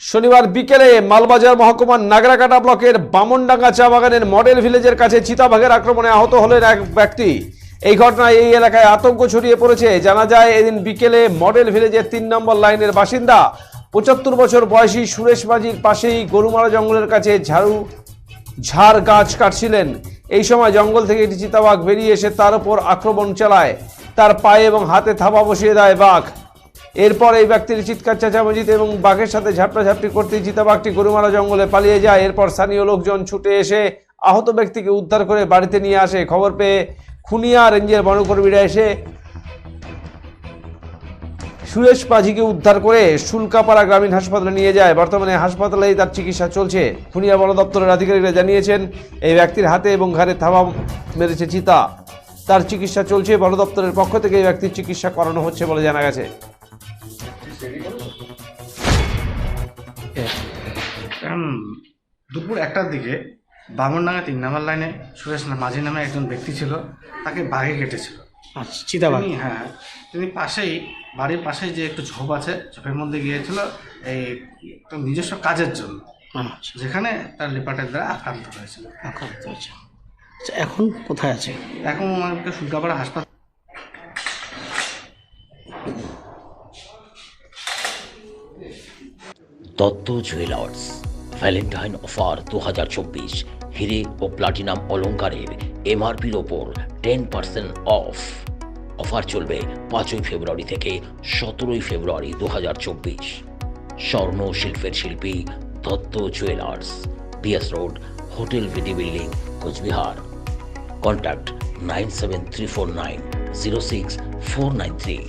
শনিবার বিকেলে মালবাজার মহকুমার নাগরাকাটা ব্লকের বামনডাঙ্গা চা বাগানের মডেল ভিলেজের কাছে চিতাবাঘের আক্রমণে আহত হলেন এক ব্যক্তি। এই ঘটনায় এই এলাকায় আতঙ্ক ছড়িয়ে পড়েছে। জানা যায়, এদিন বিকেলে মডেল ভিলেজের 3 নম্বর লাইনের বাসিন্দা 75 বছর বয়সী সুরেশ মাঝির পাশেই গরুমারা জঙ্গলের কাছে ঝাড় গাছ কাটছিলেন। এই সময় জঙ্গল থেকে একটি চিতাবাঘ বেরিয়ে এসে তার উপর আক্রমণ চালায়। তার পায়ে এবং হাতে থাবা বসিয়ে দেয় বাঘ। এরপর এই ব্যক্তির চিৎকার চেঁচামেচিতে এবং বাঘের সাথে ঝাপটাঝাপটি করতেই চিতাবাঘটি গরুমারা জঙ্গলে পালিয়ে যায়। এরপর স্থানীয় লোকজন ছুটে এসে আহত ব্যক্তিকে উদ্ধার করে বাড়িতে নিয়ে আসে। খবর পেয়ে খুনিয়া রেঞ্জের বনকর্মীরা এসে সুরেশ মাঝিকে উদ্ধার করে শুল্কাপাড়া গ্রামীণ হাসপাতালে নিয়ে যায়। বর্তমানে হাসপাতালেই তার চিকিৎসা চলছে। খুনিয়া বন দপ্তরের আধিকারিকরা জানিয়েছেন, এই ব্যক্তির হাতে এবং ঘাড়ে থাবা মেরেছে চিতা। তার চিকিৎসা চলছে। বন দপ্তরের পক্ষ থেকে এই ব্যক্তির চিকিৎসা করানো হচ্ছে বলে জানা গেছে। দুপুর 1টার দিকে বামনডাঙ্গা 3 নম্বর লাইনে সুরেশ মাঝি নামে একজন ব্যক্তি ছিল, তাকে বাঘে কেটেছিল। আচ্ছা, চিতাবাঘ। তিনি পাশেই, বাড়ির পাশেই যে একটু ঝোপ আছে, ঝোপের মধ্যে গিয়েছিল এই তার নিজস্ব কাজের জন্য, আচ্ছা, যেখানে তার লিপাটের দ্বারা আক্রান্ত হয়েছিল। আক্রান্ত হয়েছে। আচ্ছা, এখন কোথায় আছে? এখন ওনাকে শুল্কাপাড়া হাসপাতাল। দত্ত জুয়েলার্স ভ্যালেন্টাইন অফার 2024 হিরে ও প্লাটিনাম অলংকারের এমআরপির ওপর 10% অফ। অফার চলবে 5 ফেব্রুয়ারি থেকে 17 ফেব্রুয়ারি 2024। স্বর্ণ শিল্পের শিল্পী Dutta jewellers, BS road, hotel VT building, Coochbehar. Contact 97349 06493।